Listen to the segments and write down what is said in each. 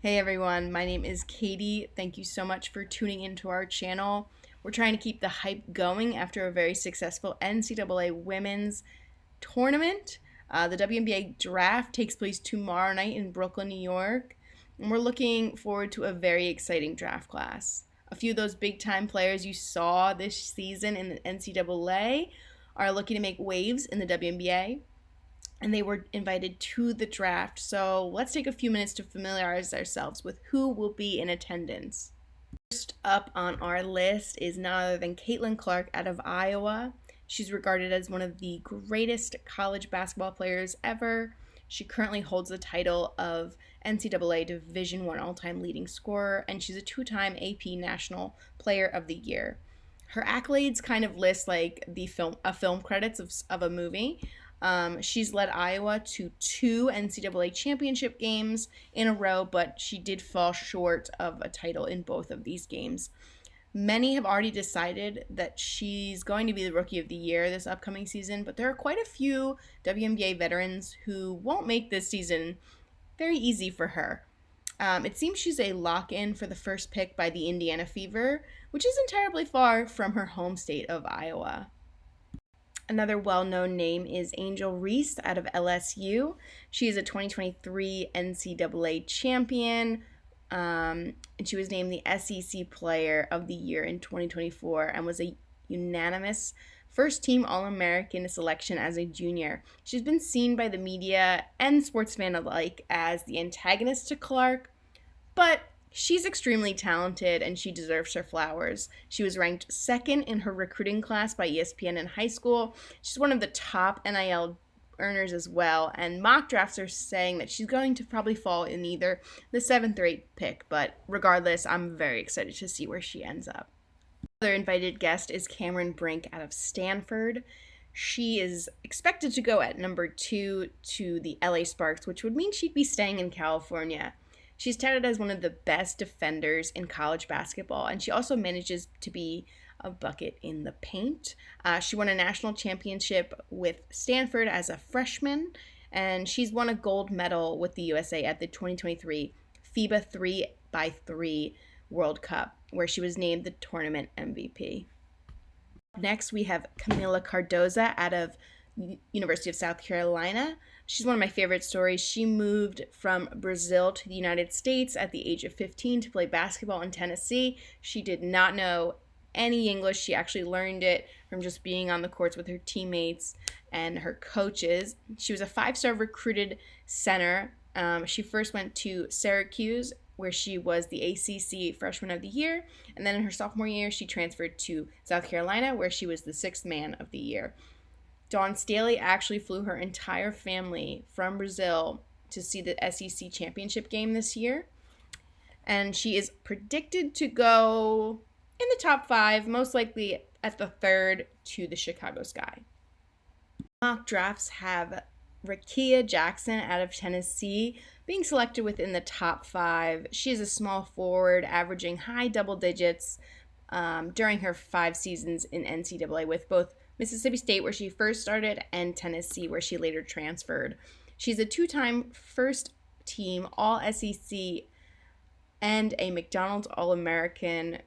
Hey everyone, my name is Katie. Thank you so much for tuning into our channel. We're trying to keep the hype going after a very successful NCAA women's tournament. The WNBA Draft takes place tomorrow night in Brooklyn, New York, and we're looking forward to a very exciting draft class. A few of those big time players you saw this season in the NCAA are looking to make waves in the WNBA, and they were invited to the draft. So let's take a few minutes to familiarize ourselves with who will be in attendance. First up on our list is none other than Caitlin Clark out of Iowa. She's regarded as one of the greatest college basketball players ever. She currently holds the title of NCAA Division I all-time leading scorer, and she's a two-time AP National Player of the Year. Her accolades kind of list like the film credits of a movie. She's led Iowa to two NCAA championship games in a row, but she did fall short of a title in both of these games. Many have already decided that she's going to be the Rookie of the Year this upcoming season, but there are quite a few WNBA veterans who won't make this season very easy for her. It seems she's a lock-in for the first pick by the Indiana Fever, which isn't terribly far from her home state of Iowa. Another well-known name is Angel Reese out of LSU. She is a 2023 NCAA champion, and she was named the SEC Player of the Year in 2024 and was a unanimous first-team All-American selection as a junior. She's been seen by the media and sports fans alike as the antagonist to Clark, but she's extremely talented and she deserves her flowers. She was ranked second in her recruiting class by ESPN in high school. She's one of the top NIL earners as well, and mock drafts are saying that she's going to probably fall in either the 7th or 8th pick, but regardless, I'm very excited to see where she ends up. Another invited guest is Cameron Brink out of Stanford. She is expected to go at number 2 to the LA Sparks, which would mean she'd be staying in California. She's touted as one of the best defenders in college basketball, and she also manages to be a bucket in the paint. She won a national championship with Stanford as a freshman, and she's won a gold medal with the USA at the 2023 FIBA 3x3 World Cup, where she was named the tournament MVP. Next, we have Camila Cardoza out of University of South Carolina. She's one of my favorite stories. She moved from Brazil to the United States at the age of 15 to play basketball in Tennessee. She did not know any English. She actually learned it from just being on the courts with her teammates and her coaches. She was a 5-star recruited center. She first went to Syracuse, where she was the ACC Freshman of the Year, and then in her sophomore year, she transferred to South Carolina, where she was the 6th Man of the Year. Dawn Staley actually flew her entire family from Brazil to see the SEC championship game this year. And she is predicted to go in the top 5, most likely at the 3rd to the Chicago Sky. Mock drafts have Rakia Jackson out of Tennessee being selected within the top 5. She is a small forward, averaging high double digits during her 5 seasons in NCAA with both Mississippi State, where she first started, and Tennessee, where she later transferred. She's a 2-time first-team All-SEC and a McDonald's All-American.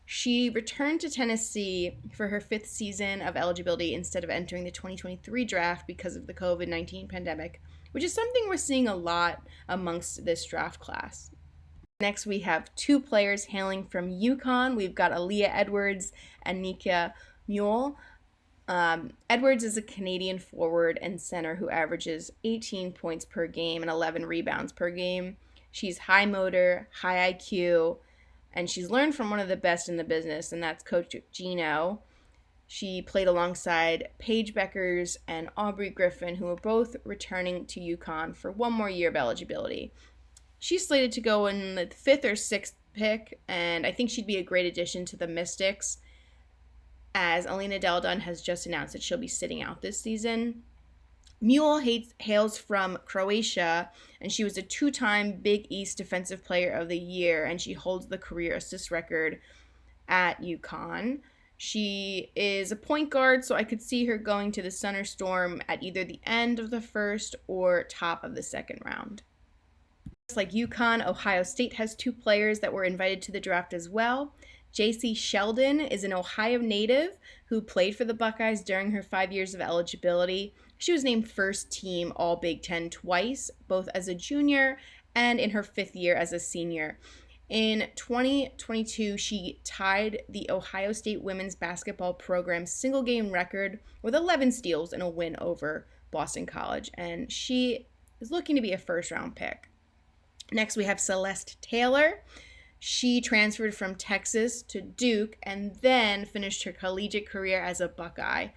She returned to Tennessee for her 5th season of eligibility instead of entering the 2023 draft because of the COVID-19 pandemic, which is something we're seeing a lot amongst this draft class. Next, we have 2 players hailing from UConn. We've got Aaliyah Edwards and Nika Mule. Edwards is a Canadian forward and center who averages 18 points per game and 11 rebounds per game. She's high motor, high IQ, and she's learned from one of the best in the business, and that's Coach Gino. She played alongside Paige Beckers and Aubrey Griffin, who are both returning to UConn for one more year of eligibility. She's slated to go in the 5th or 6th pick, and I think she'd be a great addition to the Mystics, as Alina Deldun has just announced that she'll be sitting out this season. Mule hails from Croatia, and she was a 2-time Big East Defensive Player of the Year, and she holds the career assist record at UConn. She is a point guard, so I could see her going to the Thunderstorm at either the end of the 1st or top of the 2nd round. Just like UConn, Ohio State has 2 players that were invited to the draft as well. JC Sheldon is an Ohio native who played for the Buckeyes during her 5 years of eligibility. She was named first team All Big Ten twice, both as a junior and in her 5th year as a senior. In 2022, she tied the Ohio State women's basketball program's single game record with 11 steals in a win over Boston College, and she is looking to be a first round pick. Next, we have Celeste Taylor. She transferred from Texas to Duke and then finished her collegiate career as a Buckeye.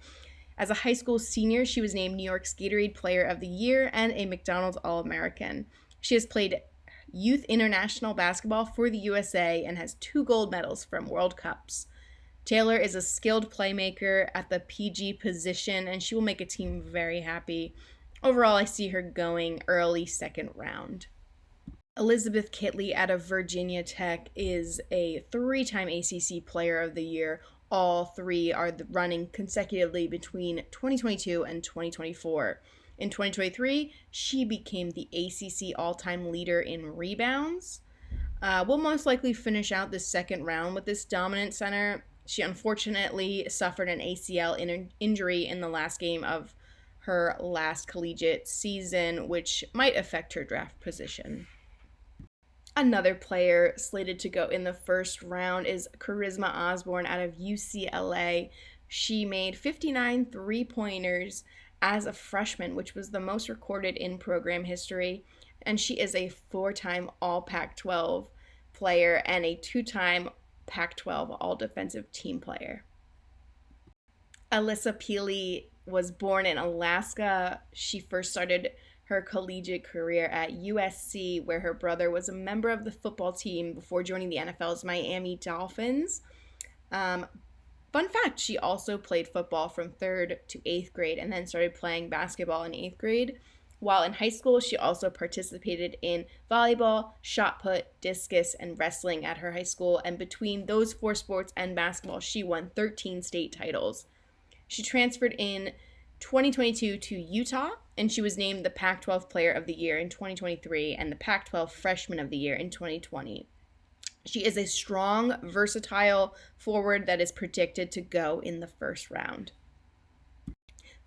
As a high school senior, she was named New York's Gatorade Player of the Year and a McDonald's All-American. She has played youth international basketball for the USA and has 2 gold medals from World Cups. Taylor is a skilled playmaker at the PG position, and she will make a team very happy. Overall, I see her going early 2nd round. Elizabeth Kitley out of Virginia Tech is a 3-time ACC Player of the Year. All 3 are running consecutively between 2022 and 2024. In 2023, she became the ACC all-time leader in rebounds. Will most likely finish out the 2nd round with this dominant center. She unfortunately suffered an ACL injury in the last game of her last collegiate season, which might affect her draft position. Another player slated to go in the 1st round is Charisma Osborne out of UCLA. She made 59 3-pointers as a freshman, which was the most recorded in program history, and she is a 4-time All Pac-12 player and a 2-time Pac-12 All Defensive Team player. Alyssa Peely was born in Alaska. She first started her collegiate career at USC, where her brother was a member of the football team before joining the NFL's Miami Dolphins. Fun fact, she also played football from 3rd to 8th grade and then started playing basketball in 8th grade. While in high school, she also participated in volleyball, shot put, discus, and wrestling at her high school. And between those 4 sports and basketball, she won 13 state titles. She transferred in 2022 to Utah, and she was named the Pac-12 Player of the Year in 2023 and the Pac-12 Freshman of the Year in 2020. She is a strong, versatile forward that is predicted to go in the 1st round.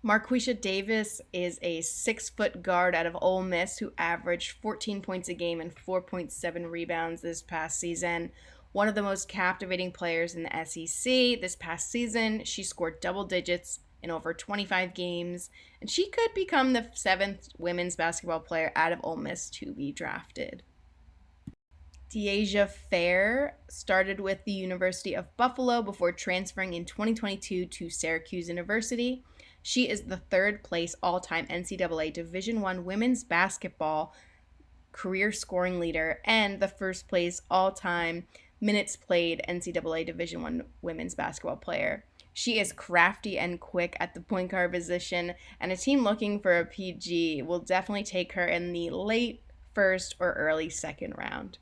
Marquisha Davis is a 6-foot guard out of Ole Miss who averaged 14 points a game and 4.7 rebounds this past season. One of the most captivating players in the SEC this past season. She scored double digits in over 25 games, and she could become the 7th women's basketball player out of Ole Miss to be drafted. Deasia Fair started with the University of Buffalo before transferring in 2022 to Syracuse University. She is the 3rd place all-time NCAA Division I women's basketball career scoring leader and the 1st place all-time minutes played NCAA Division I women's basketball player. She is crafty and quick at the point guard position, and a team looking for a PG will definitely take her in the late 1st or early 2nd round.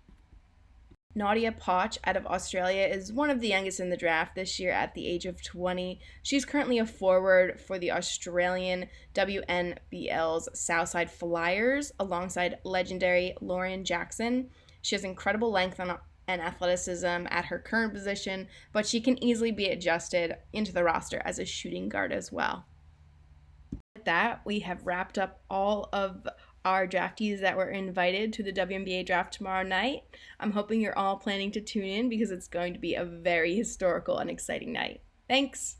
Nadia Poch out of Australia is one of the youngest in the draft this year at the age of 20. She's currently a forward for the Australian WNBL's Southside Flyers alongside legendary Lauren Jackson. She has incredible length and athleticism at her current position, but she can easily be adjusted into the roster as a shooting guard as well. With that, we have wrapped up all of our draftees that were invited to the WNBA Draft tomorrow night. I'm hoping you're all planning to tune in because it's going to be a very historical and exciting night. Thanks!